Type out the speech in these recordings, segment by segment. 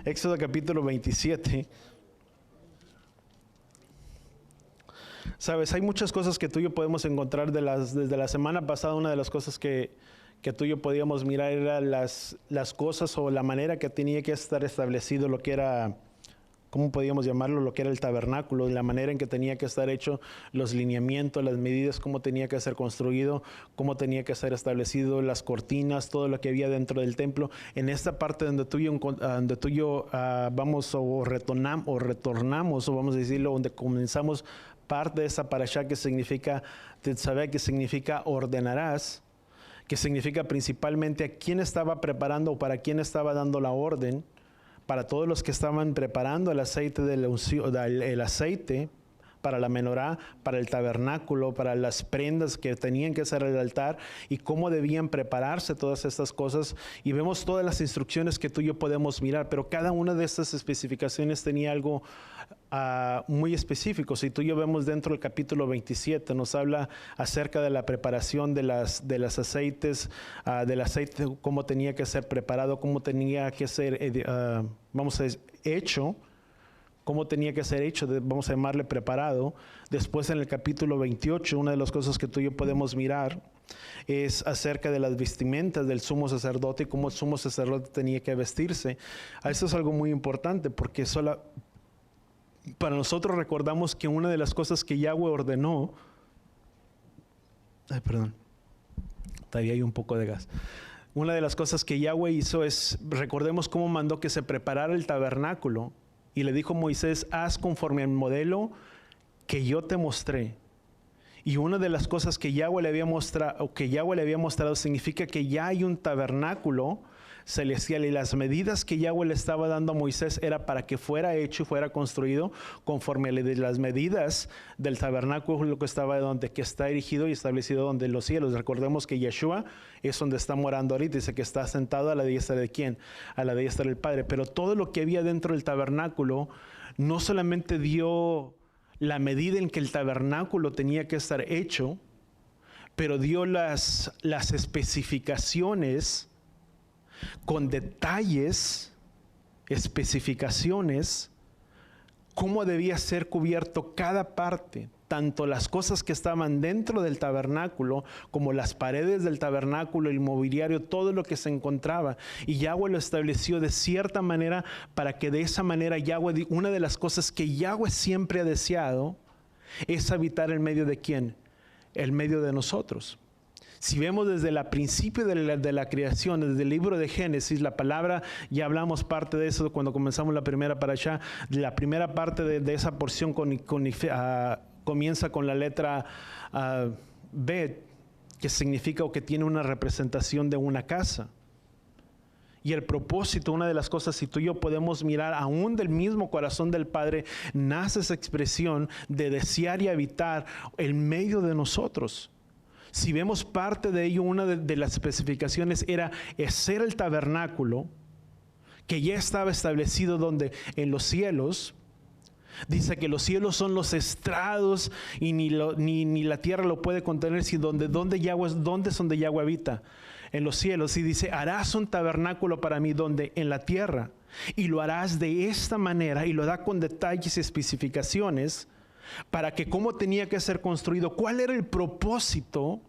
Éxodo capítulo 27. Sabes, hay muchas cosas que tú y yo podemos encontrar desde la semana pasada. Una de las cosas que tú y yo podíamos mirar era las cosas o la manera que tenía que estar establecido lo que era, ¿cómo podíamos llamarlo? Lo que era el tabernáculo, la manera en que tenía que estar hecho, los lineamientos, las medidas, cómo tenía que ser construido, cómo tenía que ser establecido, las cortinas, todo lo que había dentro del templo. En esta parte donde tú y yo vamos o retornamos, o vamos a decirlo, donde comenzamos parte de esa parashá que significa Tetzaveh, que significa ordenarás, que significa principalmente a quién estaba preparando o para quién estaba dando la orden. Para todos los que estaban preparando el aceite el aceite para la menorá, para el tabernáculo, para las prendas que tenían que hacer el altar y cómo debían prepararse todas estas cosas. Y vemos todas las instrucciones que tú y yo podemos mirar, pero cada una de estas especificaciones tenía algo muy específico. Si tú y yo vemos dentro del capítulo 27, nos habla acerca de la preparación de las aceites, del aceite, cómo tenía que ser preparado, cómo tenía que ser hecho, cómo tenía que ser hecho, vamos a llamarle preparado. Después en el capítulo 28, una de las cosas que tú y yo podemos mirar es acerca de las vestimentas del sumo sacerdote y cómo el sumo sacerdote tenía que vestirse. Esto es algo muy importante porque para nosotros recordamos que una de las cosas que Yahweh ordenó, todavía hay un poco de gas. Una de las cosas que Yahweh hizo es, recordemos cómo mandó que se preparara el tabernáculo. Y le dijo a Moisés, haz conforme al modelo que yo te mostré. Y una de las cosas que Yahweh le había mostrado, significa que ya hay un tabernáculo celestial. Y las medidas que Yahweh le estaba dando a Moisés era para que fuera hecho y fuera construido conforme a las medidas del tabernáculo, lo que está erigido y establecido donde los cielos. Recordemos que Yeshua es donde está morando ahorita. Dice que está sentado a la diestra de ¿quién? A la diestra del Padre. Pero todo lo que había dentro del tabernáculo no solamente dio la medida en que el tabernáculo tenía que estar hecho, pero dio las especificaciones con detalles, especificaciones, cómo debía ser cubierto cada parte, tanto las cosas que estaban dentro del tabernáculo, como las paredes del tabernáculo, el mobiliario, todo lo que se encontraba. Y Yahweh lo estableció de cierta manera para que de esa manera una de las cosas que Yahweh siempre ha deseado es habitar en medio de ¿quién? El medio de nosotros. Si vemos desde el principio de la creación, desde el libro de Génesis, la palabra, ya hablamos parte de eso cuando comenzamos la primera parashá, la primera parte de esa porción comienza con la letra Bet, que significa o que tiene una representación de una casa. Y el propósito, una de las cosas, si tú y yo podemos mirar, aún del mismo corazón del Padre, nace esa expresión de desear y habitar en medio de nosotros. Si vemos parte de ello, una de las especificaciones era hacer el tabernáculo, que ya estaba establecido donde en los cielos. Dice que los cielos son los estrados y ni la tierra lo puede contener, sino donde Yahweh habita, en los cielos. Y dice, harás un tabernáculo para mí donde en la tierra, y lo harás de esta manera, y lo da con detalles y especificaciones para que cómo tenía que ser construido, cuál era el propósito.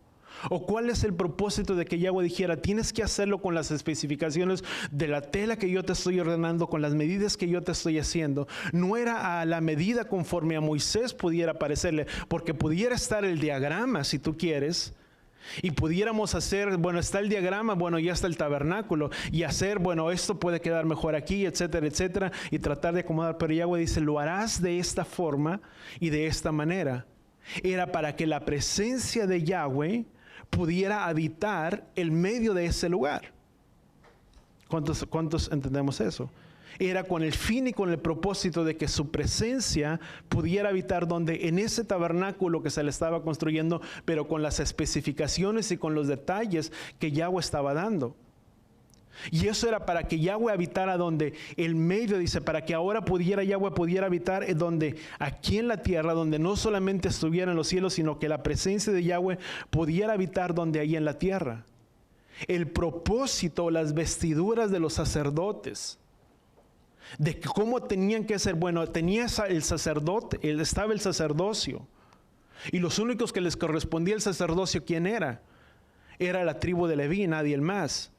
¿O cuál es el propósito de que Yahweh dijera, tienes que hacerlo con las especificaciones de la tela que yo te estoy ordenando, con las medidas que yo te estoy haciendo? No era a la medida conforme a Moisés pudiera parecerle, porque pudiera estar el diagrama, si tú quieres, y pudiéramos hacer, bueno, está el diagrama, bueno, ya está el tabernáculo, y hacer, bueno, esto puede quedar mejor aquí, etcétera, etcétera, y tratar de acomodar. Pero Yahweh dice, lo harás de esta forma y de esta manera. Era para que la presencia de Yahweh pudiera habitar en medio de ese lugar. ¿Cuántos entendemos eso? Era con el fin y con el propósito de que su presencia pudiera habitar donde en ese tabernáculo que se le estaba construyendo, pero con las especificaciones y con los detalles que Yahweh estaba dando. Y eso era para que Yahweh habitara donde el medio, dice, para que ahora Yahweh pudiera habitar donde aquí en la tierra, donde no solamente estuviera en los cielos, sino que la presencia de Yahweh pudiera habitar donde ahí en la tierra. El propósito, las vestiduras de los sacerdotes, de cómo tenían que ser. Bueno, el sacerdote, estaba el sacerdocio. Y los únicos que les correspondía el sacerdocio, ¿quién era? Era la tribu de Leví, nadie más.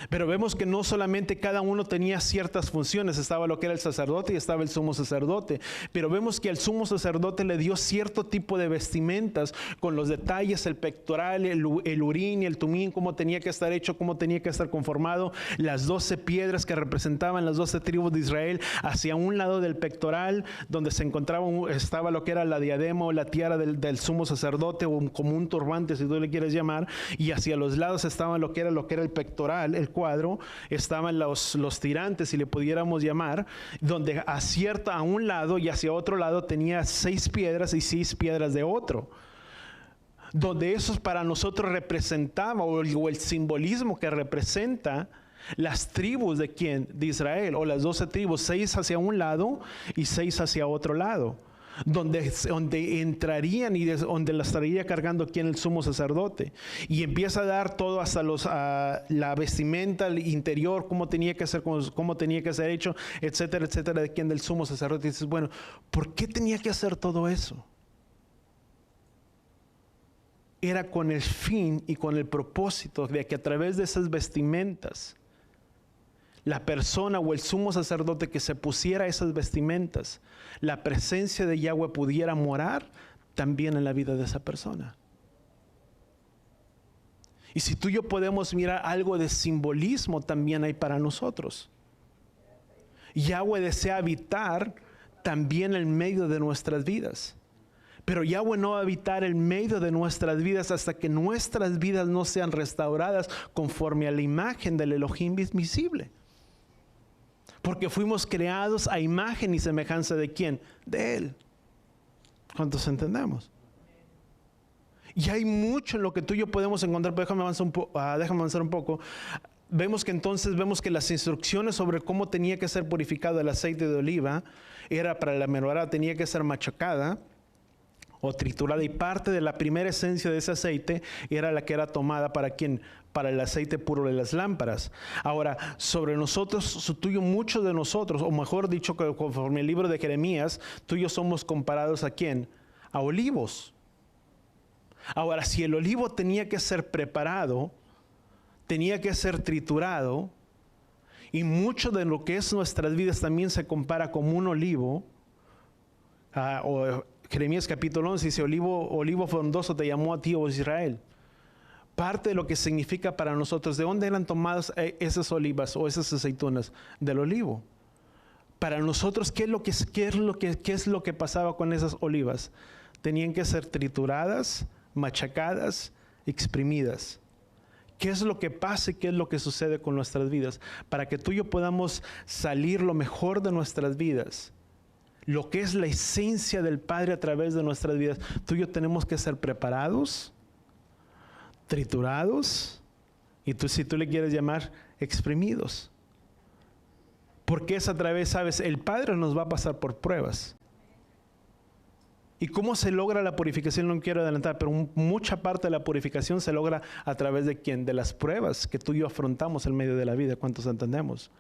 Pero vemos que no solamente cada uno tenía ciertas funciones, estaba lo que era el sacerdote y estaba el sumo sacerdote, pero vemos que al sumo sacerdote le dio cierto tipo de vestimentas con los detalles, el pectoral, el urín y el tumín, cómo tenía que estar hecho, cómo tenía que estar conformado, las 12 piedras que representaban las 12 tribus de Israel, hacia un lado del pectoral donde se encontraba, estaba lo que era la diadema o la tiara del sumo sacerdote, o como un turbante si tú le quieres llamar, y hacia los lados estaba lo que era el pectoral, el cuadro, estaban los tirantes, si le pudiéramos llamar, donde acierta a un lado y hacia otro lado tenía 6 piedras y 6 piedras de otro. Donde eso para nosotros representaba, o el simbolismo que representa las tribus de quién, de Israel, o las 12 tribus, 6 hacia un lado y 6 hacia otro lado. Donde entrarían y donde la estaría cargando quien, el sumo sacerdote, y empieza a dar todo hasta la vestimenta, el interior, cómo tenía que ser hecho, etcétera, etcétera, de quien, del sumo sacerdote. Y dices, bueno, ¿por qué tenía que hacer todo eso? Era con el fin y con el propósito de que a través de esas vestimentas, la persona o el sumo sacerdote que se pusiera esas vestimentas, la presencia de Yahweh pudiera morar también en la vida de esa persona. Y si tú y yo podemos mirar, algo de simbolismo también hay para nosotros. Yahweh desea habitar también en medio de nuestras vidas. Pero Yahweh no va a habitar en medio de nuestras vidas hasta que nuestras vidas no sean restauradas conforme a la imagen del Elohim invisible. Porque fuimos creados a imagen y semejanza de ¿quién? De Él. ¿Cuántos entendemos? Y hay mucho en lo que tú y yo podemos encontrar, pero déjame avanzar un poco. Vemos que las instrucciones sobre cómo tenía que ser purificado el aceite de oliva era para la menorá, tenía que ser machacada o triturada, y parte de la primera esencia de ese aceite era la que era tomada para ¿quién? Para el aceite puro de las lámparas. Ahora, sobre nosotros, muchos de nosotros, o mejor dicho, conforme el libro de Jeremías, tú y yo somos comparados ¿a quién? A olivos. Ahora, si el olivo tenía que ser preparado, tenía que ser triturado, y mucho de lo que es nuestras vidas también se compara como un olivo, Jeremías capítulo 11 dice, olivo frondoso te llamó a ti, oh Israel. Parte de lo que significa para nosotros, ¿de dónde eran tomadas esas olivas o esas aceitunas? Del olivo. Para nosotros, ¿qué es lo que pasaba con esas olivas? Tenían que ser trituradas, machacadas, exprimidas. ¿Qué es lo que pasa y qué es lo que sucede con nuestras vidas? Para que tú y yo podamos salir lo mejor de nuestras vidas, lo que es la esencia del Padre a través de nuestras vidas, tú y yo tenemos que ser preparados, triturados, y si tú le quieres llamar, exprimidos. Porque es a través, ¿sabes? El Padre nos va a pasar por pruebas. ¿Y cómo se logra la purificación? No quiero adelantar, pero mucha parte de la purificación se logra a través de ¿quién? De las pruebas que tú y yo afrontamos en medio de la vida. ¿Cuántos entendemos?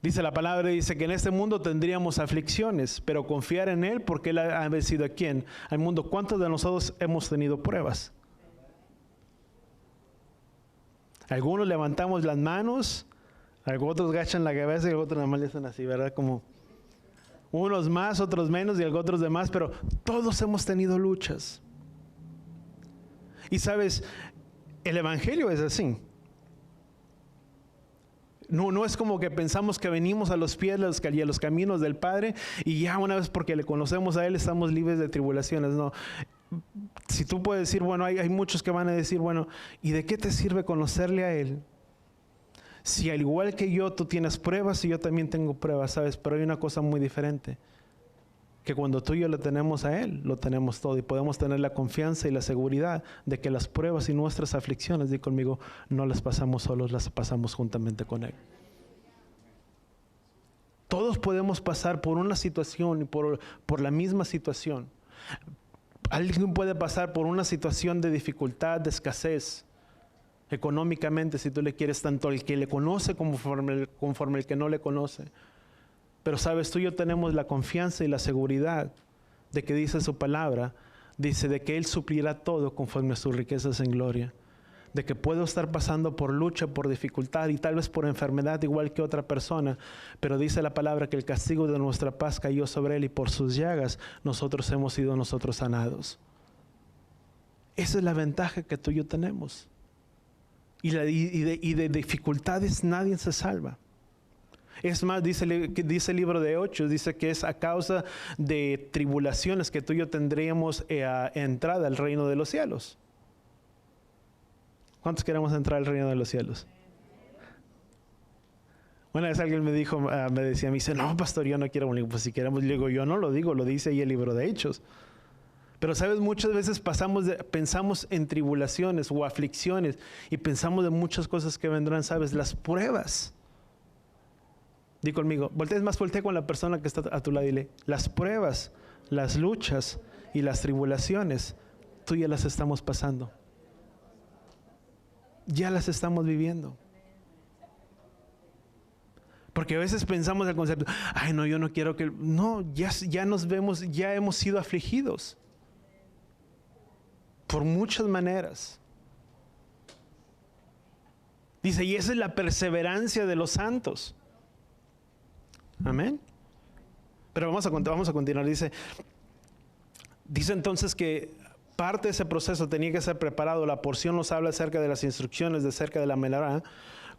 Dice la palabra, dice que en este mundo tendríamos aflicciones, pero confiar en Él porque Él ha vencido a ¿quién? Al mundo. ¿Cuántos de nosotros hemos tenido pruebas? Algunos levantamos las manos, otros agachan la cabeza y otros nada más le hacen así, ¿verdad? Como unos más, otros menos y otros demás, pero todos hemos tenido luchas. Y sabes, el Evangelio es así. No es como que pensamos que venimos a los pies y a los caminos del Padre y ya una vez porque le conocemos a Él estamos libres de tribulaciones. No. Si tú puedes decir, bueno, hay muchos que van a decir, bueno, ¿y de qué te sirve conocerle a Él? Si al igual que yo tú tienes pruebas y yo también tengo pruebas, ¿sabes? Pero hay una cosa muy diferente. Que cuando tú y yo le tenemos a Él, lo tenemos todo y podemos tener la confianza y la seguridad de que las pruebas y nuestras aflicciones, di conmigo, no las pasamos solos, las pasamos juntamente con Él. Todos podemos pasar por una situación y por la misma situación. Alguien puede pasar por una situación de dificultad, de escasez. económicamente, si tú le quieres, tanto el que le conoce conforme el que no le conoce. Pero sabes, tú y yo tenemos la confianza y la seguridad de que dice su palabra, dice de que Él suplirá todo conforme a sus riquezas en gloria. De que puedo estar pasando por lucha, por dificultad y tal vez por enfermedad igual que otra persona, pero dice la palabra que el castigo de nuestra paz cayó sobre Él y por sus llagas nosotros hemos sido sanados. Esa es la ventaja que tú y yo tenemos. Y de dificultades nadie se salva. Es más, dice el libro de Hechos, dice que es a causa de tribulaciones que tú y yo tendríamos entrada al reino de los cielos. ¿Cuántos queremos entrar al reino de los cielos? Una vez alguien me dice, no, pastor, yo no quiero. Pues si queremos, digo, yo no lo digo, lo dice ahí el libro de Hechos. Pero sabes, muchas veces pensamos en tribulaciones o aflicciones y pensamos de muchas cosas que vendrán, sabes, las pruebas. Di conmigo, voltea con la persona que está a tu lado y dile, las pruebas, las luchas y las tribulaciones, tú ya las estamos pasando. Ya las estamos viviendo. Porque a veces pensamos el concepto, ay no, yo no quiero que... No, ya nos vemos, ya hemos sido afligidos. Por muchas maneras. Dice, y esa es la perseverancia de los santos. Amén. Pero vamos a continuar. Dice entonces que parte de ese proceso tenía que ser preparado. La porción nos habla acerca de las instrucciones, acerca de la menorá,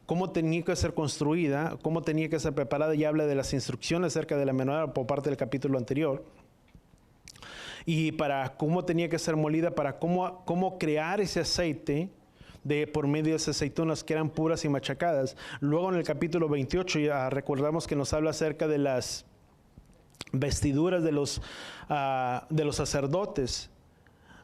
cómo tenía que ser construida, cómo tenía que ser preparada, y habla de las instrucciones acerca de la menorá por parte del capítulo anterior. Y para cómo tenía que ser molida, para cómo crear ese aceite por medio de esas aceitunas que eran puras y machacadas. Luego en el capítulo 28 ya recordamos que nos habla acerca de las vestiduras de los sacerdotes.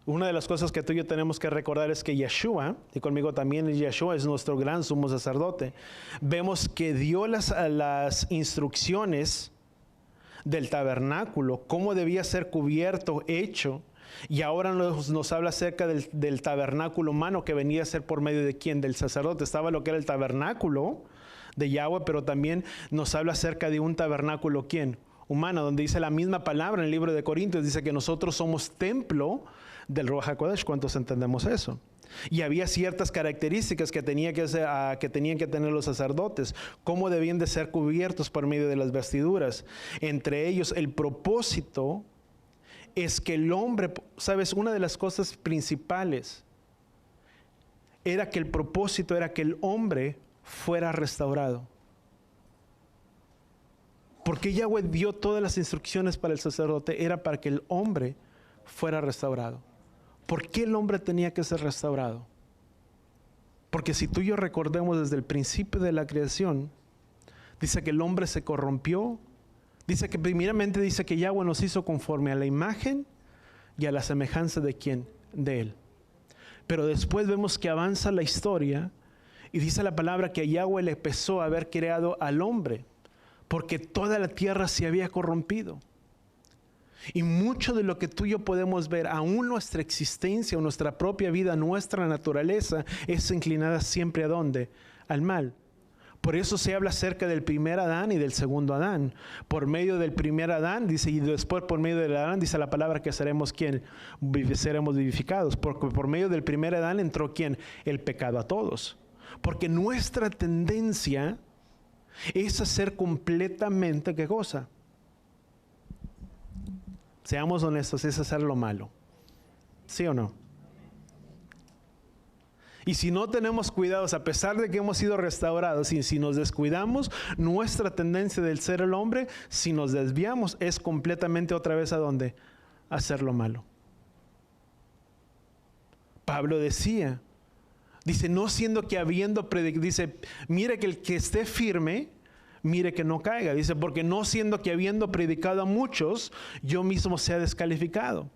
Una de las cosas que tú y yo tenemos que recordar es que Yeshua, y conmigo también Yeshua es nuestro gran sumo sacerdote. Vemos que dio las instrucciones del tabernáculo, cómo debía ser cubierto, hecho. Y ahora nos habla acerca del tabernáculo humano que venía a ser por medio de quién, del sacerdote. Estaba lo que era el tabernáculo de Yahweh, pero también nos habla acerca de un tabernáculo ¿quién? Humano, donde dice la misma palabra en el libro de Corintios, dice que nosotros somos templo del Ruach HaKodesh. ¿Cuántos entendemos eso? Y había ciertas características que tenían que tener los sacerdotes, cómo debían de ser cubiertos por medio de las vestiduras. Entre ellos, el propósito es que el hombre, sabes, una de las cosas principales era que el propósito era que el hombre fuera restaurado. Porque Yahweh dio todas las instrucciones para el sacerdote, era para que el hombre fuera restaurado. ¿Por qué el hombre tenía que ser restaurado? Porque si tú y yo recordemos desde el principio de la creación, dice que el hombre se corrompió. Dice que primeramente dice que Yahweh nos hizo conforme a la imagen y a la semejanza de ¿quién? De Él. Pero después vemos que avanza la historia y dice la palabra que a Yahweh le pesó haber creado al hombre, porque toda la tierra se había corrompido. Y mucho de lo que tú y yo podemos ver, aún nuestra existencia, nuestra propia vida, nuestra naturaleza, es inclinada siempre ¿a dónde? Al mal. Por eso se habla acerca del primer Adán y del segundo Adán. Por medio del primer Adán, dice, y después por medio del Adán, dice la palabra que seremos ¿quién? Seremos vivificados. Porque por medio del primer Adán entró ¿quién? El pecado a todos. Porque nuestra tendencia es hacer completamente ¿qué cosa? Seamos honestos, es hacer lo malo. ¿Sí o no? Y si no tenemos cuidados, a pesar de que hemos sido restaurados, y si nos descuidamos, nuestra tendencia del ser el hombre, si nos desviamos, es completamente otra vez ¿a dónde? A hacer lo malo. Pablo decía, dice, no siendo que habiendo predicado, dice, mire que el que esté firme, mire que no caiga. Dice, porque no siendo que habiendo predicado a muchos, yo mismo sea descalificado.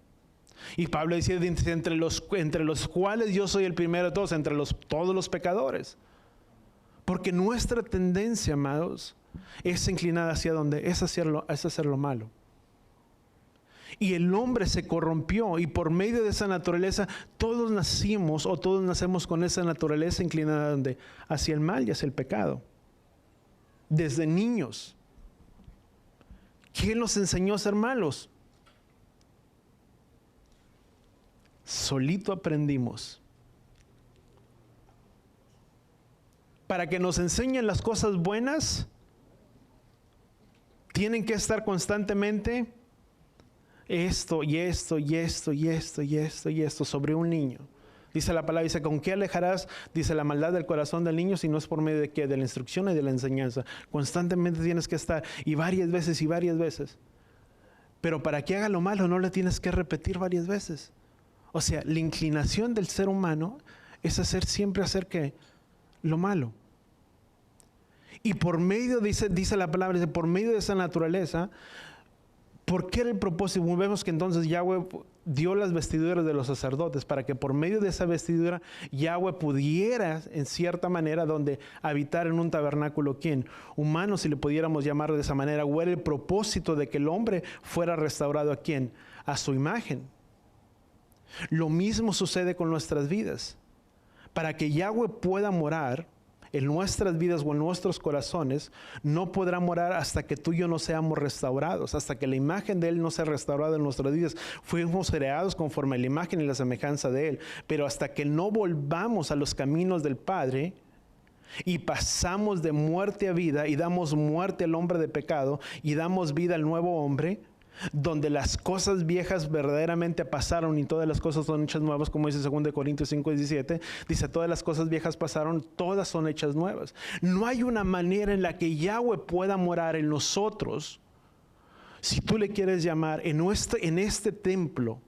Y Pablo decía, entre los cuales yo soy el primero de todos, entre todos los pecadores. Porque nuestra tendencia, amados, es inclinada hacia donde es hacer lo malo. Y el hombre se corrompió, y por medio de esa naturaleza todos nacimos o todos nacemos con esa naturaleza inclinada hacia el mal y hacia el pecado. Desde niños. ¿Quién nos enseñó a ser malos? Solito aprendimos. Para que nos enseñen las cosas buenas, tienen que estar constantemente esto y esto y esto y esto y esto y esto sobre un niño. Dice la palabra, dice, ¿con qué alejarás? Dice, la maldad del corazón del niño, si no es por medio de qué, de la instrucción y de la enseñanza. Constantemente tienes que estar, y varias veces y varias veces. Pero para que haga lo malo no le tienes que repetir varias veces. O sea, la inclinación del ser humano es siempre hacer ¿qué? Lo malo. Y por medio, dice la palabra, dice, por medio de esa naturaleza, ¿por qué era el propósito? Vemos que entonces Yahweh dio las vestiduras de los sacerdotes para que por medio de esa vestidura Yahweh pudiera, en cierta manera, donde habitar en un tabernáculo, ¿quién? Humano, si le pudiéramos llamar de esa manera, o era el propósito de que el hombre fuera restaurado ¿a quién? A su imagen. Lo mismo sucede con nuestras vidas. Para que Yahweh pueda morar en nuestras vidas o en nuestros corazones, no podrá morar hasta que tú y yo no seamos restaurados, hasta que la imagen de Él no sea restaurada en nuestras vidas. Fuimos creados conforme a la imagen y la semejanza de Él, pero hasta que no volvamos a los caminos del Padre y pasamos de muerte a vida y damos muerte al hombre de pecado y damos vida al nuevo hombre, donde las cosas viejas verdaderamente pasaron y todas las cosas son hechas nuevas, como dice 2 Corintios 5:17, dice, todas las cosas viejas pasaron, todas son hechas nuevas. No hay una manera en la que Yahweh pueda morar en nosotros, si tú le quieres llamar, en este templo.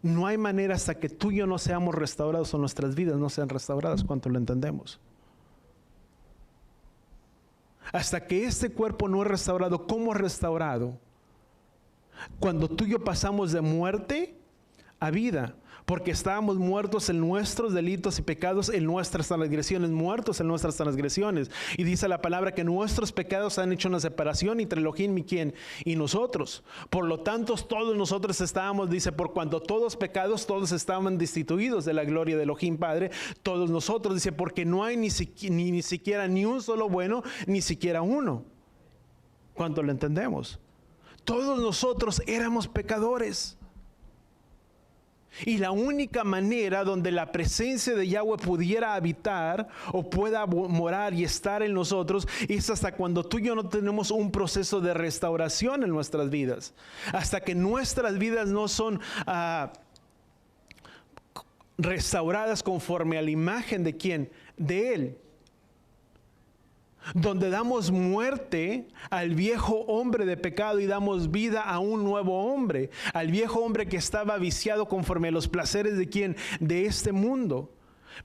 No hay manera hasta que tú y yo no seamos restaurados o nuestras vidas no sean restauradas. ¿Cuánto lo entendemos? Hasta que este cuerpo no es restaurado, ¿cómo es restaurado? Cuando tú y yo pasamos de muerte a vida, porque estábamos muertos en nuestros delitos y pecados, en nuestras transgresiones, muertos en nuestras transgresiones. Y dice la palabra que nuestros pecados han hecho una separación entre Elohim y quién, y nosotros. Por lo tanto, todos nosotros estábamos, dice, por cuanto todos pecados, todos estaban destituidos de la gloria de Elohim Padre, todos nosotros, dice, porque no hay ni siquiera ni un solo bueno, ni siquiera uno. ¿Cuánto lo entendemos? Todos nosotros éramos pecadores. Y la única manera donde la presencia de Yahweh pudiera habitar o pueda morar y estar en nosotros es hasta cuando tú y yo no tenemos un proceso de restauración en nuestras vidas. Hasta que nuestras vidas no son restauradas conforme a la imagen de ¿quién? De Él. Donde damos muerte al viejo hombre de pecado y damos vida a un nuevo hombre, al viejo hombre que estaba viciado conforme a los placeres de quién, de este mundo.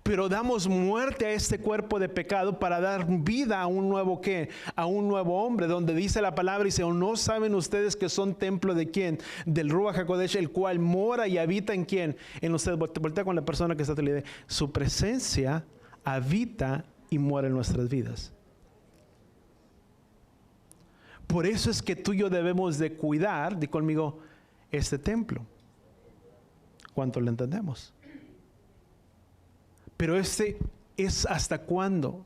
Pero damos muerte a este cuerpo de pecado para dar vida a un nuevo ¿qué? A un nuevo hombre, donde dice la palabra, dice, ¿o no saben ustedes que son templo de quién? Del Ruach HaKodesh, el cual mora y habita en quién? En ustedes. Voltea con la persona que está a tu lado. Su presencia habita y mora en nuestras vidas. Por eso es que tú y yo debemos de cuidar, di conmigo, este templo. ¿Cuánto lo entendemos? Pero este es hasta cuándo.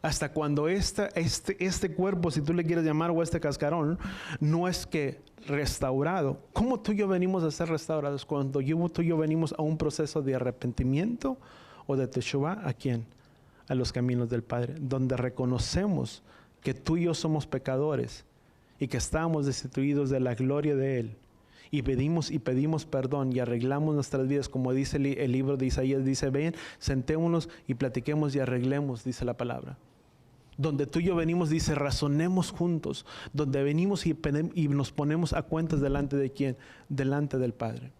Hasta cuando este cuerpo, si tú le quieres llamar, o este cascarón, no es que restaurado. ¿Cómo tú y yo venimos a ser restaurados? Cuando tú y yo venimos a un proceso de arrepentimiento o de teshuva, ¿a quién? A los caminos del Padre, donde reconocemos que tú y yo somos pecadores y que estamos destituidos de la gloria de Él. Y pedimos perdón y arreglamos nuestras vidas, como dice el libro de Isaías, dice, ven, sentémonos y platiquemos y arreglemos, dice la palabra. Donde tú y yo venimos, dice, razonemos juntos. Donde venimos y nos ponemos a cuentas delante de quién, delante del Padre.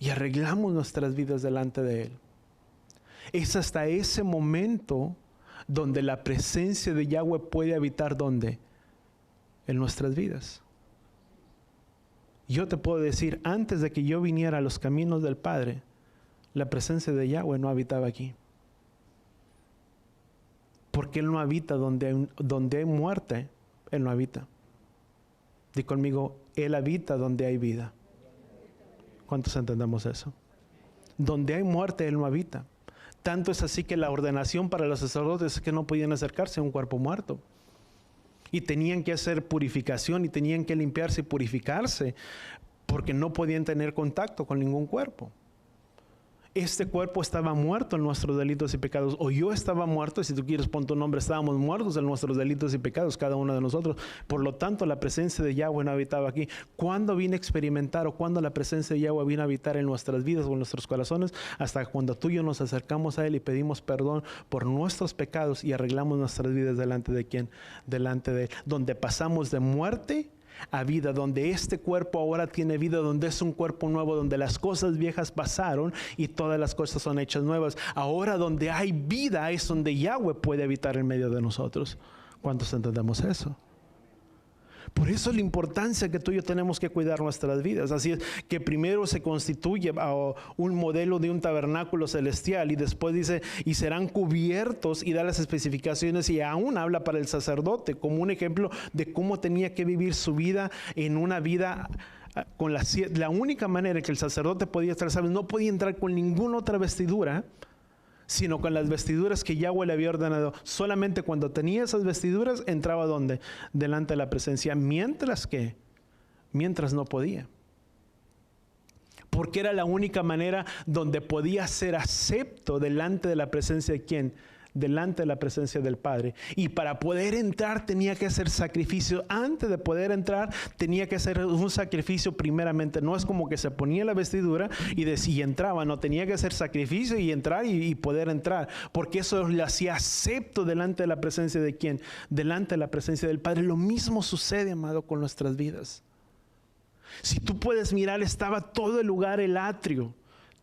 Y arreglamos nuestras vidas delante de Él. Es hasta ese momento donde la presencia de Yahweh puede habitar, ¿dónde? En nuestras vidas. Yo te puedo decir, antes de que yo viniera a los caminos del Padre, la presencia de Yahweh no habitaba aquí. Porque Él no habita donde hay muerte, Él no habita. Di conmigo, Él habita donde hay vida. ¿Cuántos entendemos eso? Donde hay muerte, Él no habita. Tanto es así que la ordenación para los sacerdotes es que no podían acercarse a un cuerpo muerto. Y tenían que hacer purificación y tenían que limpiarse y purificarse porque no podían tener contacto con ningún cuerpo. Este cuerpo estaba muerto en nuestros delitos y pecados, o yo estaba muerto, y si tú quieres pon tu nombre, estábamos muertos en nuestros delitos y pecados, cada uno de nosotros. Por lo tanto, la presencia de Yahweh no habitaba aquí. ¿Cuándo vine a experimentar o cuándo la presencia de Yahweh vino a habitar en nuestras vidas o en nuestros corazones? Hasta cuando tú y yo nos acercamos a Él y pedimos perdón por nuestros pecados y arreglamos nuestras vidas delante de ¿quién? Delante de Él. Donde pasamos de muerte a vida, donde este cuerpo ahora tiene vida, donde es un cuerpo nuevo, donde las cosas viejas pasaron y todas las cosas son hechas nuevas. Ahora donde hay vida es donde Yahweh puede habitar en medio de nosotros. ¿Cuántos entendemos eso? Por eso la importancia que tú y yo tenemos que cuidar nuestras vidas. Así es que primero se constituye un modelo de un tabernáculo celestial y después dice, y serán cubiertos, y da las especificaciones y aún habla para el sacerdote como un ejemplo de cómo tenía que vivir su vida en una vida con la única manera en que el sacerdote podía estar salvo. No podía entrar con ninguna otra vestidura, sino con las vestiduras que Yahweh le había ordenado. Solamente cuando tenía esas vestiduras entraba ¿dónde? Delante de la presencia. Mientras no podía. Porque era la única manera donde podía ser acepto delante de la presencia de ¿quién? Delante de la presencia del Padre. Y para poder entrar tenía que hacer sacrificio. Antes de poder entrar tenía que hacer un sacrificio primeramente. No es como que se ponía la vestidura y entraba. No, tenía que hacer sacrificio y entrar y poder entrar. Porque eso le hacía acepto delante de la presencia de ¿quién? Delante de la presencia del Padre. Lo mismo sucede, amado, con nuestras vidas. Si tú puedes mirar, estaba todo el lugar, el atrio,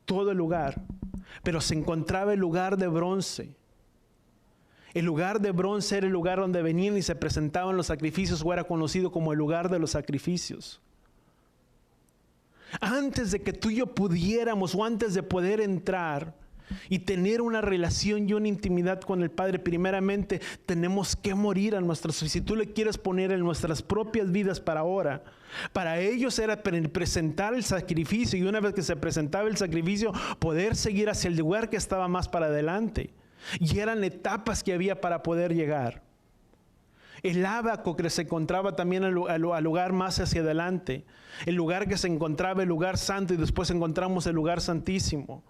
todo el lugar. Pero se encontraba el lugar de bronce. El lugar de bronce era el lugar donde venían y se presentaban los sacrificios, o era conocido como el lugar de los sacrificios. Antes de que tú y yo pudiéramos, o antes de poder entrar y tener una relación y una intimidad con el Padre, primeramente tenemos que morir a nuestras. Si tú le quieres poner en nuestras propias vidas para ahora, para ellos era presentar el sacrificio, y una vez que se presentaba el sacrificio, poder seguir hacia el lugar que estaba más para adelante. Y eran etapas que había para poder llegar. El ábaco que se encontraba también al lugar más hacia adelante. El lugar que se encontraba el lugar santo, y después encontramos el lugar santísimo.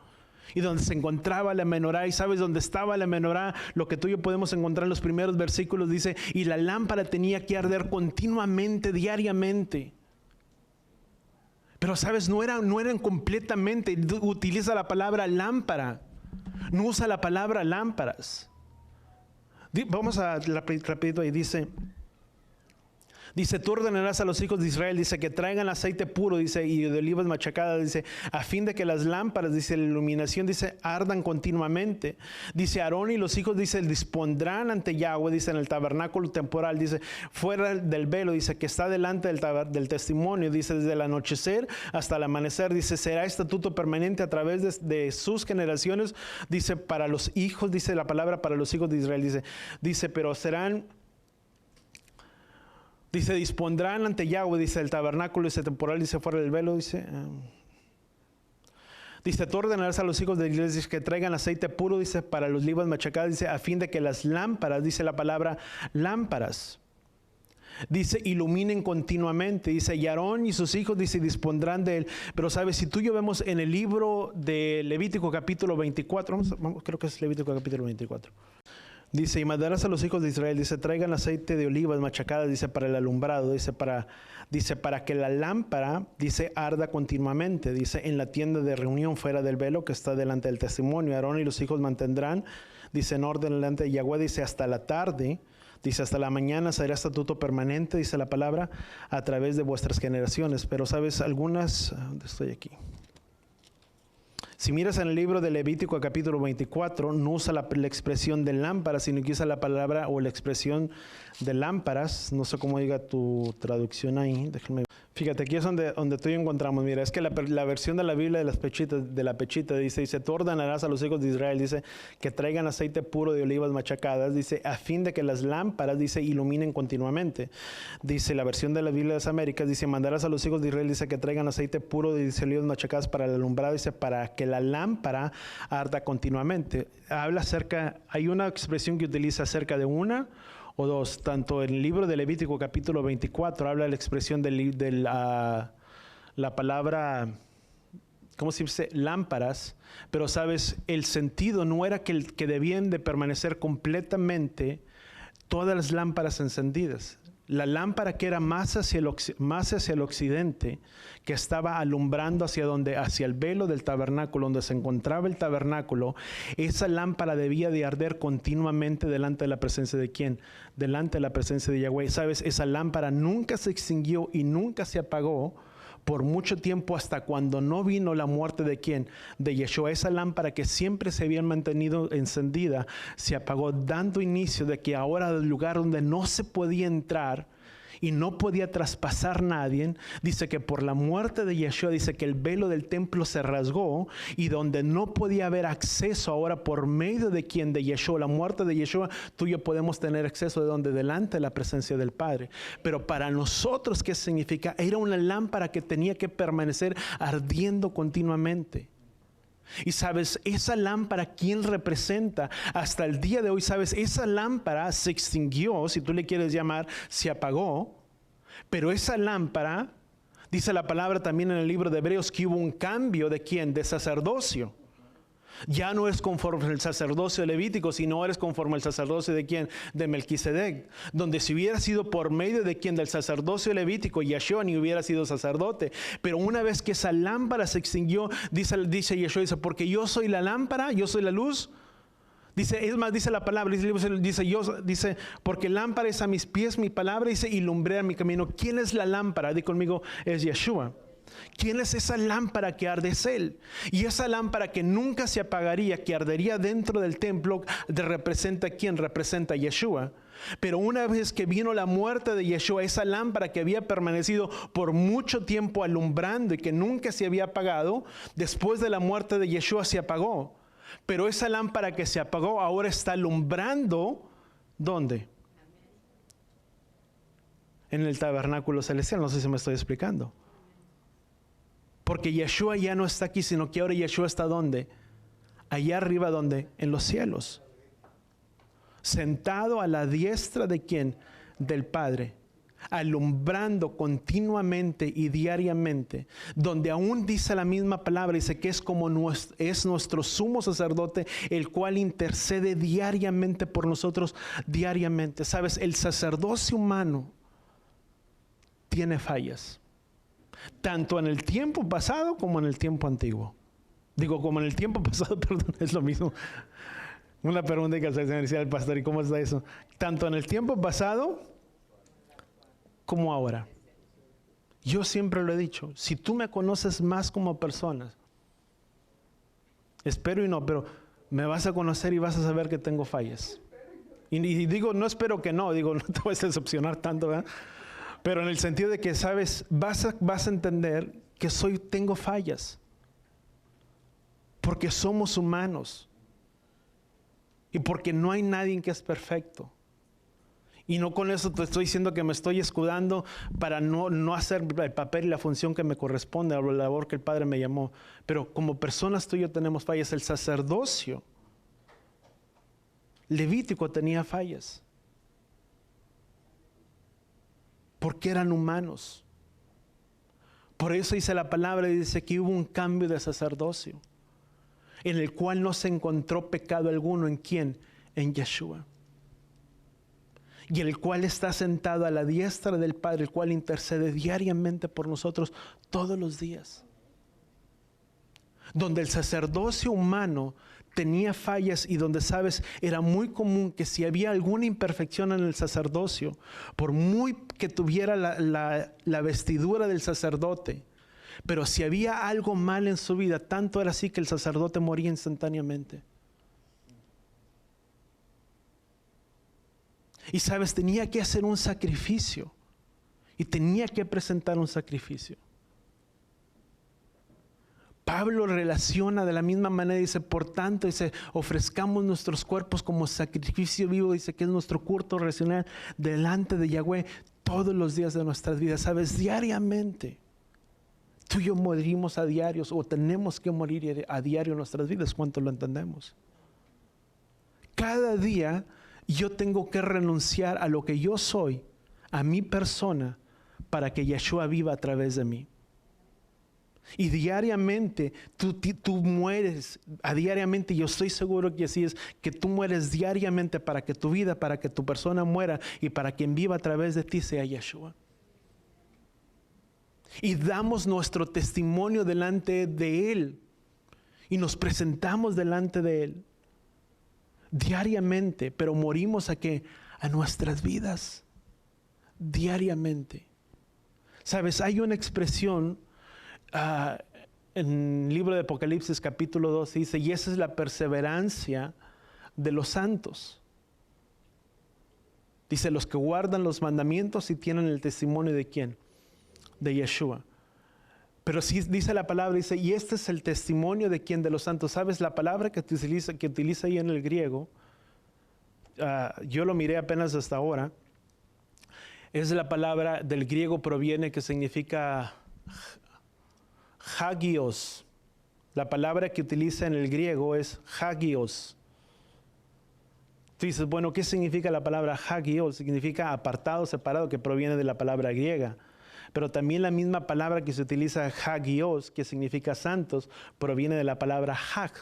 Y donde se encontraba la menorá. Y sabes dónde estaba la menorá, lo que tú y yo podemos encontrar en los primeros versículos, dice, y la lámpara tenía que arder continuamente, diariamente. Pero sabes, no eran completamente, utiliza la palabra lámpara. No usa la palabra lámparas. Vamos a rapidito ahí. Dice, tú ordenarás a los hijos de Israel, dice, que traigan aceite puro, dice, y de olivas machacadas, dice, a fin de que las lámparas, dice, la iluminación, dice, ardan continuamente. Dice, Aarón y los hijos, dice, dispondrán ante Yahweh, dice, en el tabernáculo temporal, dice, fuera del velo, dice, que está delante del testimonio, dice, desde el anochecer hasta el amanecer, dice, será estatuto permanente a través de sus generaciones, dice, para los hijos, dice la palabra, para los hijos de Israel, dice, pero serán... Dice, dispondrán ante Yahweh, dice, el tabernáculo, dice, temporal, dice, fuera del velo, dice. Dice, tú ordenarás a los hijos de Israel, dice, que traigan aceite puro, dice, para los olivas machacadas, dice, a fin de que las lámparas, dice la palabra, lámparas, dice, iluminen continuamente. Dice, y Aarón y sus hijos, dice, dispondrán de él. Pero sabes, si tú y yo vemos en el libro de Levítico capítulo 24, creo que es Levítico capítulo 24. Dice, y mandarás a los hijos de Israel, dice, traigan aceite de olivas machacadas, dice, para el alumbrado, dice, para que la lámpara, dice, arda continuamente, dice, en la tienda de reunión fuera del velo que está delante del testimonio. Aarón y los hijos mantendrán, dice, en orden delante de Yahweh, dice, hasta la tarde, dice, hasta la mañana será estatuto permanente, dice la palabra, a través de vuestras generaciones. Pero sabes, algunas, ¿dónde estoy aquí? Si miras en el libro de Levítico capítulo 24, no usa la expresión de lámparas, sino que usa la palabra o la expresión de lámparas. No sé cómo diga tu traducción ahí, déjame. Fíjate, aquí es donde tú y yo encontramos. Mira, es que la versión de la Biblia de la pechita dice, tú ordenarás a los hijos de Israel, dice, que traigan aceite puro de olivas machacadas, dice, a fin de que las lámparas, dice, iluminen continuamente. Dice, la versión de la Biblia de las Américas, dice, mandarás a los hijos de Israel, dice, que traigan aceite puro de olivas machacadas para el alumbrado, dice, para que la lámpara arda continuamente. Habla acerca, hay una expresión que utiliza acerca de una o dos, tanto en el libro de Levítico capítulo 24 habla de la expresión de la palabra, ¿cómo se dice? Lámparas, pero sabes, el sentido no era que debían de permanecer completamente todas las lámparas encendidas. La lámpara que era más hacia el occidente, que estaba alumbrando hacia el velo del tabernáculo, donde se encontraba el tabernáculo, esa lámpara debía de arder continuamente delante de la presencia de ¿quién? Delante de la presencia de Yahweh. ¿Sabes? Esa lámpara nunca se extinguió y nunca se apagó por mucho tiempo, hasta cuando no vino la muerte de ¿quién? De Yeshua. Esa lámpara que siempre se había mantenido encendida se apagó, dando inicio de que ahora el lugar donde no se podía entrar y no podía traspasar nadie, dice que por la muerte de Yeshua, dice que el velo del templo se rasgó, y donde no podía haber acceso ahora por medio de ¿quién? De Yeshua, la muerte de Yeshua, tú y yo podemos tener acceso de donde delante de la presencia del Padre. Pero para nosotros, ¿qué significa? Era una lámpara que tenía que permanecer ardiendo continuamente. Y sabes, esa lámpara, ¿quién representa? Hasta el día de hoy, sabes, esa lámpara se extinguió, si tú le quieres llamar, se apagó. Pero esa lámpara, dice la palabra también en el libro de Hebreos, que hubo un cambio de ¿quién? De sacerdocio. Ya no es conforme al sacerdocio levítico, sino eres conforme al sacerdocio de ¿quién? De Melquisedec. Donde si hubiera sido por medio de ¿quién? Del sacerdocio levítico, Yeshua ni hubiera sido sacerdote. Pero una vez que esa lámpara se extinguió, dice Yeshua, dice, porque yo soy la lámpara, yo soy la luz. Dice, es más, dice la palabra, dice, porque lámpara es a mis pies mi palabra, dice, y lumbrera mi camino. ¿Quién es la lámpara? Di conmigo, es Yeshua. ¿Quién es esa lámpara que arde? Es Él. Y esa lámpara que nunca se apagaría, que ardería dentro del templo, representa ¿quién? Representa a Yeshua. Pero una vez que vino la muerte de Yeshua, esa lámpara que había permanecido por mucho tiempo alumbrando y que nunca se había apagado, después de la muerte de Yeshua se apagó. Pero esa lámpara que se apagó ahora está alumbrando, ¿dónde? En el tabernáculo celestial. No sé si me estoy explicando. Porque Yeshua ya no está aquí, sino que ahora Yeshua está ¿dónde? Allá arriba, ¿dónde? En los cielos. Sentado a la diestra de ¿quién? Del Padre. Alumbrando continuamente y diariamente. Donde aún dice la misma palabra, dice que es es nuestro sumo sacerdote, el cual intercede diariamente por nosotros, diariamente. Sabes, el sacerdocio humano tiene fallas. Tanto en el tiempo pasado como en el tiempo antiguo. Digo, como en el tiempo pasado, perdón, es lo mismo. Una pregunta que se decía el pastor, ¿y cómo está eso? Tanto en el tiempo pasado como ahora. Yo siempre lo he dicho, si tú me conoces más como persona, espero y no, pero me vas a conocer y vas a saber que tengo fallas. Y digo, no espero que no, digo, no te voy a decepcionar tanto, ¿verdad? Pero en el sentido de que, sabes, vas a entender que tengo fallas. Porque somos humanos. Y porque no hay nadie que es perfecto. Y no con eso te estoy diciendo que me estoy escudando para no hacer el papel y la función que me corresponde, a la labor que el Padre me llamó. Pero como personas tú y yo tenemos fallas. El sacerdocio levítico tenía fallas. Porque eran humanos. Por eso dice la palabra, y dice que hubo un cambio de sacerdocio, en el cual no se encontró pecado alguno. ¿En quién? En Yeshua. Y el cual está sentado a la diestra del Padre, el cual intercede diariamente por nosotros todos los días. Donde el sacerdocio humano tenía fallas y donde, sabes, era muy común que si había alguna imperfección en el sacerdocio, por muy que tuviera la vestidura del sacerdote, pero si había algo mal en su vida, tanto era así que el sacerdote moría instantáneamente. Y sabes, tenía que hacer un sacrificio. y tenía que presentar un sacrificio. Pablo relaciona de la misma manera, dice, por tanto, dice, ofrezcamos nuestros cuerpos como sacrificio vivo, dice que es nuestro culto racional delante de Yahweh todos los días de nuestras vidas. Sabes, diariamente, tú y yo morimos a diario, o tenemos que morir a diario en nuestras vidas. ¿Cuánto lo entendemos? Cada día yo tengo que renunciar a lo que yo soy, a mi persona, para que Yeshua viva a través de mí. Y diariamente tú mueres, diariamente, yo estoy seguro que así es, que tú mueres diariamente para que tu vida, para que tu persona muera y para quien viva a través de ti sea Yeshua. Y damos nuestro testimonio delante de Él y nos presentamos delante de Él diariamente, pero morimos ¿a qué? A nuestras vidas diariamente. Sabes, hay una expresión en el libro de Apocalipsis capítulo 2 dice, y esa es la perseverancia de los santos. Dice, los que guardan los mandamientos y tienen el testimonio ¿de quién? De Yeshua. Pero sí dice la palabra, dice, y este es el testimonio de quién, de los santos. ¿Sabes? La palabra que utiliza ahí en el griego, yo lo miré apenas hasta ahora, es la palabra del griego proviene que significa hagios. La palabra que utiliza en el griego es hagios. Tú dices, bueno, ¿qué significa la palabra hagios? Significa apartado, separado, que proviene de la palabra griega. Pero también la misma palabra que se utiliza hagios, que significa santos, proviene de la palabra hag,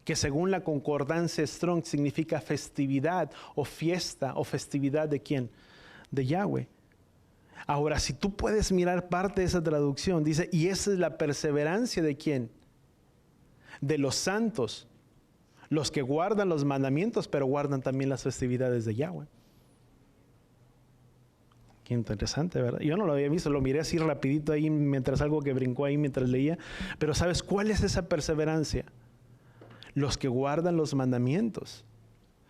que según la concordancia Strong significa festividad o fiesta o festividad ¿de quién? De Yahweh. Ahora, si tú puedes mirar parte de esa traducción, dice, y esa es la perseverancia ¿de quién? De los santos, los que guardan los mandamientos, pero guardan también las festividades de Yahweh. Qué interesante, ¿verdad? Yo no lo había visto, lo miré así rapidito ahí mientras algo que brincó ahí mientras leía. Pero ¿sabes cuál es esa perseverancia? Los que guardan los mandamientos.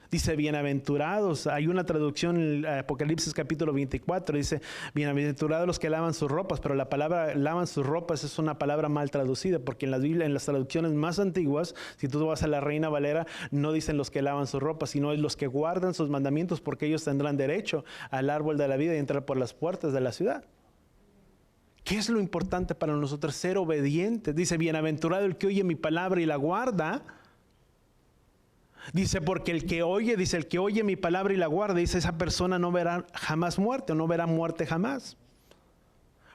Dice, bienaventurados, hay una traducción en Apocalipsis capítulo 24, dice, bienaventurados los que lavan sus ropas, pero la palabra lavan sus ropas es una palabra mal traducida, porque en la Biblia, en las traducciones más antiguas, si tú vas a la Reina Valera, no dicen los que lavan sus ropas, sino los que guardan sus mandamientos, porque ellos tendrán derecho al árbol de la vida y entrar por las puertas de la ciudad. ¿Qué es lo importante para nosotros? Ser obedientes. Dice, bienaventurado el que oye mi palabra y la guarda. Dice, porque el que oye mi palabra y la guarda, dice, esa persona no verá jamás muerte, o no verá muerte jamás.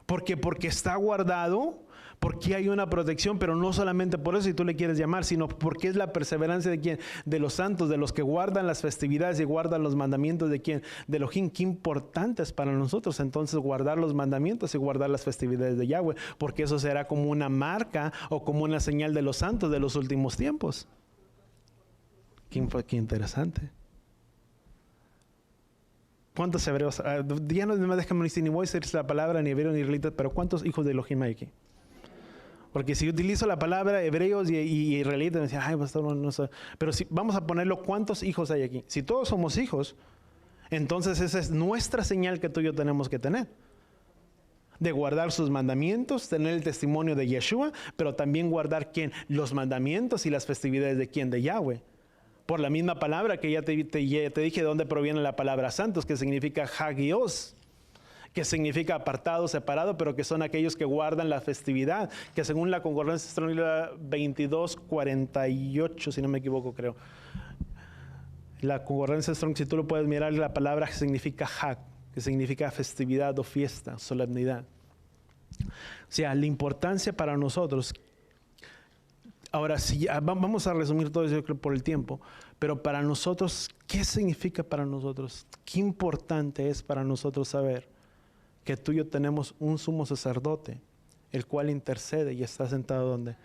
Porque está guardado, porque hay una protección, pero no solamente por eso, si tú le quieres llamar, sino porque es la perseverancia de quién, de los santos, de los que guardan las festividades y guardan los mandamientos de quién, de Elohim. Qué importante es para nosotros entonces guardar los mandamientos y guardar las festividades de Yahweh, porque eso será como una marca o como una señal de los santos de los últimos tiempos. Qué interesante. ¿Cuántos hebreos? Ya no me dejan ni voy a decir la palabra ni hebreo ni israelita, pero ¿cuántos hijos de Elohim hay aquí? Porque si utilizo la palabra hebreos y israelitas, me decían, ay, pastor, no sé. Pero si vamos a ponerlo, ¿cuántos hijos hay aquí? Si todos somos hijos, entonces esa es nuestra señal que tú y yo tenemos que tener. De guardar sus mandamientos, tener el testimonio de Yeshua, pero también guardar ¿quién? Los mandamientos y las festividades de ¿quién? De Yahweh. Por la misma palabra que ya te dije de dónde proviene la palabra santos, que significa hagios, que significa apartado, separado, pero que son aquellos que guardan la festividad, que según la concordancia Strong 22:48, si no me equivoco, creo. La concordancia Strong, si tú lo puedes mirar, la palabra que significa hag, que significa festividad o fiesta, solemnidad. O sea, la importancia para nosotros. Ahora, vamos a resumir todo eso por el tiempo, pero para nosotros, ¿qué significa para nosotros? ¿Qué importante es para nosotros saber que tú y yo tenemos un sumo sacerdote, el cual intercede y está sentado ¿dónde?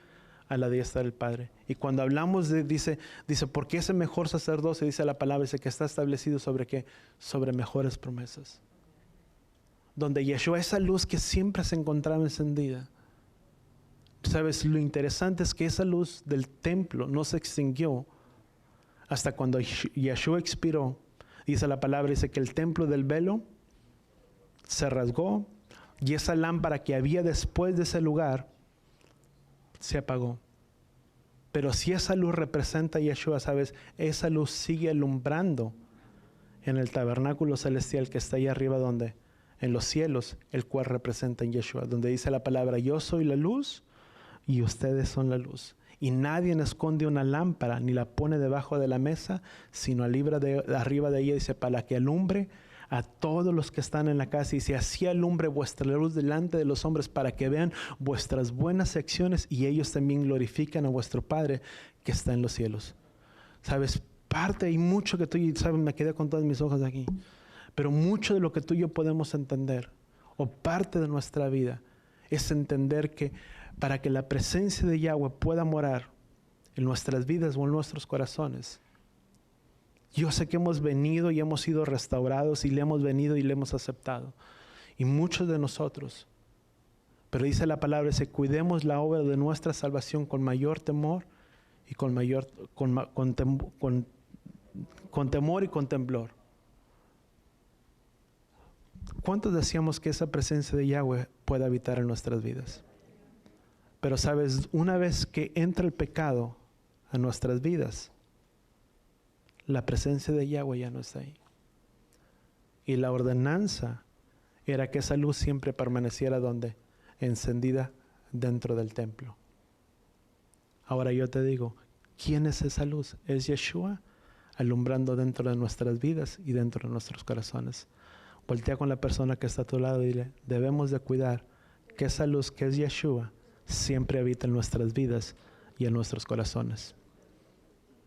A la diestra del Padre. Y cuando hablamos dice, ¿por qué ese mejor sacerdocio? Dice la palabra, dice que está establecido ¿sobre qué? Sobre mejores promesas. Donde Yeshua, esa luz que siempre se encontraba encendida. ¿Sabes? Lo interesante es que esa luz del templo no se extinguió hasta cuando Yeshua expiró. Dice la palabra, dice que el templo del velo se rasgó y esa lámpara que había después de ese lugar se apagó. Pero si esa luz representa a Yeshua, ¿sabes? Esa luz sigue alumbrando en el tabernáculo celestial que está ahí arriba, donde en los cielos, el cual representa en Yeshua, donde dice la palabra: yo soy la luz y ustedes son la luz. Y nadie esconde una lámpara ni la pone debajo de la mesa, sino arriba de ella, dice, para que alumbre a todos los que están en la casa. Y dice: así alumbre vuestra luz delante de los hombres, para que vean vuestras buenas acciones y ellos también glorifican a vuestro Padre que está en los cielos. ¿Sabes? Parte y mucho que tú, sabes, me quedé con todas mis hojas aquí, pero mucho de lo que tú y yo podemos entender, o parte de nuestra vida, es entender que para que la presencia de Yahweh pueda morar en nuestras vidas o en nuestros corazones, yo sé que hemos venido y hemos sido restaurados y le hemos venido y le hemos aceptado. Y muchos de nosotros. Pero dice la palabra: si cuidemos la obra de nuestra salvación con mayor temor y con temor y con temblor. ¿Cuántos deseamos que esa presencia de Yahweh pueda habitar en nuestras vidas? Pero sabes, una vez que entra el pecado a nuestras vidas, la presencia de Yahweh ya no está ahí. Y la ordenanza era que esa luz siempre permaneciera donde, encendida dentro del templo. Ahora yo te digo, ¿quién es esa luz? Es Yeshua alumbrando dentro de nuestras vidas y dentro de nuestros corazones. Voltea con la persona que está a tu lado y dile: debemos de cuidar que esa luz que es Yeshua siempre habita en nuestras vidas y en nuestros corazones.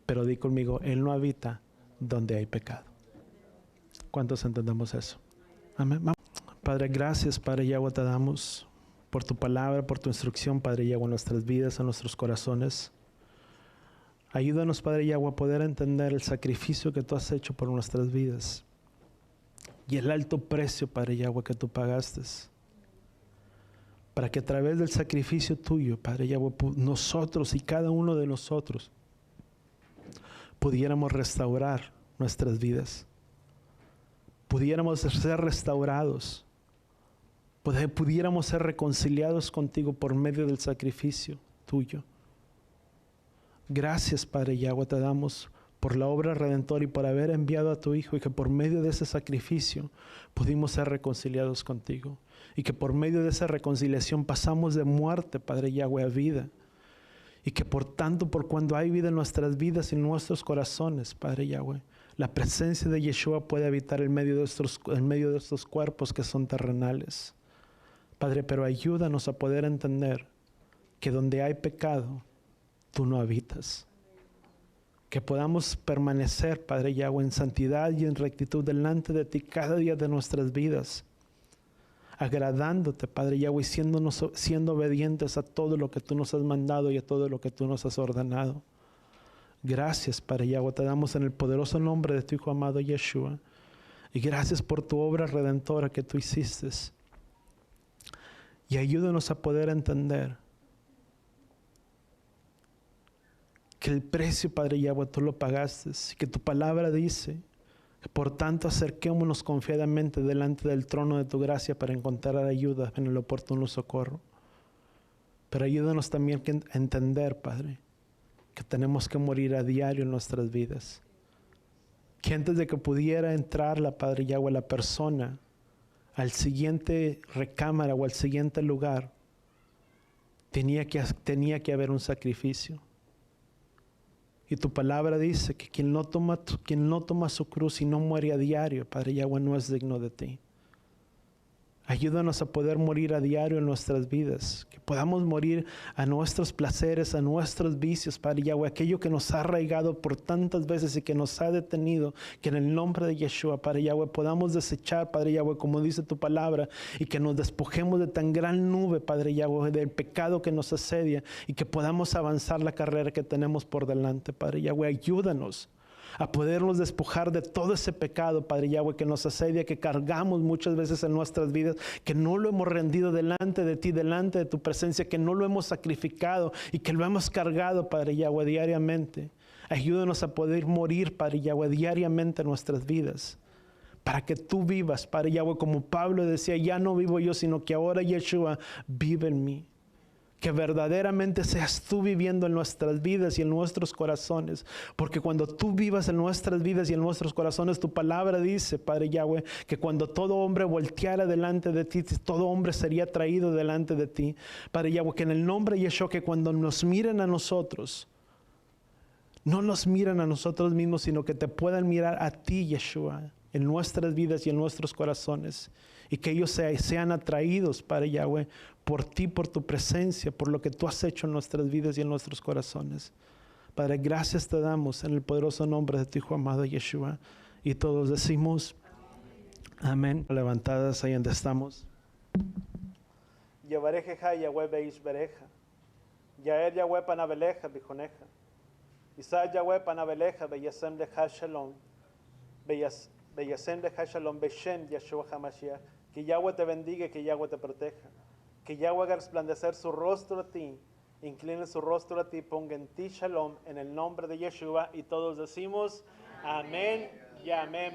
Pero di conmigo: Él no habita donde hay pecado. ¿Cuántos entendemos eso? Amén. Padre, gracias, Padre Yahweh, te damos por tu palabra, por tu instrucción, Padre Yahweh, en nuestras vidas, en nuestros corazones. Ayúdanos, Padre Yahweh, a poder entender el sacrificio que tú has hecho por nuestras vidas y el alto precio, Padre Yahweh, que tú pagaste, para que a través del sacrificio tuyo, Padre Yahweh, nosotros y cada uno de nosotros pudiéramos restaurar nuestras vidas, pudiéramos ser restaurados, pudiéramos ser reconciliados contigo por medio del sacrificio tuyo. Gracias, Padre Yahweh, te damos por la obra redentora y por haber enviado a tu Hijo, y que por medio de ese sacrificio pudimos ser reconciliados contigo, y que por medio de esa reconciliación pasamos de muerte, Padre Yahweh, a vida, y que por tanto, por cuando hay vida en nuestras vidas y en nuestros corazones, Padre Yahweh, la presencia de Yeshua puede habitar en medio de estos cuerpos que son terrenales. Padre, pero ayúdanos a poder entender que donde hay pecado, tú no habitas. Que podamos permanecer, Padre Yahweh, en santidad y en rectitud delante de ti cada día de nuestras vidas, agradándote, Padre Yahweh, siendo obedientes a todo lo que tú nos has mandado y a todo lo que tú nos has ordenado. Gracias, Padre Yahweh, te damos en el poderoso nombre de tu Hijo amado Yeshua, y gracias por tu obra redentora que tú hiciste. Y ayúdanos a poder entender que el precio, Padre Yahweh, tú lo pagaste, y que tu palabra dice: por tanto, acerquémonos confiadamente delante del trono de tu gracia para encontrar ayuda en el oportuno socorro. Pero ayúdanos también a entender, Padre, que tenemos que morir a diario en nuestras vidas. Que antes de que pudiera entrar Padre Yahweh, la persona al siguiente recámara o al siguiente lugar, tenía que haber un sacrificio. Y tu palabra dice que quien no toma su cruz y no muere a diario, Padre Yahweh, no es digno de ti. Ayúdanos a poder morir a diario en nuestras vidas, que podamos morir a nuestros placeres, a nuestros vicios, Padre Yahweh, aquello que nos ha arraigado por tantas veces y que nos ha detenido, que en el nombre de Yeshua, Padre Yahweh, podamos desechar, Padre Yahweh, como dice tu palabra, y que nos despojemos de tan gran nube, Padre Yahweh, del pecado que nos asedia, y que podamos avanzar la carrera que tenemos por delante, Padre Yahweh. Ayúdanos a podernos despojar de todo ese pecado, Padre Yahweh, que nos asedia, que cargamos muchas veces en nuestras vidas, que no lo hemos rendido delante de ti, delante de tu presencia, que no lo hemos sacrificado y que lo hemos cargado, Padre Yahweh, diariamente. Ayúdanos a poder morir, Padre Yahweh, diariamente en nuestras vidas, para que tú vivas, Padre Yahweh, como Pablo decía, ya no vivo yo, sino que ahora Yeshua vive en mí. Que verdaderamente seas tú viviendo en nuestras vidas y en nuestros corazones. Porque cuando tú vivas en nuestras vidas y en nuestros corazones, tu palabra dice, Padre Yahweh, que cuando todo hombre volteara delante de ti, todo hombre sería traído delante de ti. Padre Yahweh, que en el nombre de Yeshua, que cuando nos miren a nosotros, no nos miran a nosotros mismos, sino que te puedan mirar a ti, Yeshua, en nuestras vidas y en nuestros corazones. Y que ellos sean atraídos, Padre Yahweh, por ti, por tu presencia, por lo que tú has hecho en nuestras vidas y en nuestros corazones. Padre, gracias te damos en el poderoso nombre de tu Hijo amado Yeshua. Y todos decimos, amén. Levantadas ahí donde estamos. Yevarejeja Yahweh beish bereja. Yaer Yahweh panabeleja bijoneja. Isaac Yahweh panabeleja beyasem leja shalom. Beyasem leja shalom beshem Yeshua HaMashiach. Que Yahweh te bendiga y que Yahweh te proteja. Que Yahweh haga resplandecer su rostro a ti, incline su rostro a ti, ponga en ti shalom, en el nombre de Yeshua. Y todos decimos amén y amén.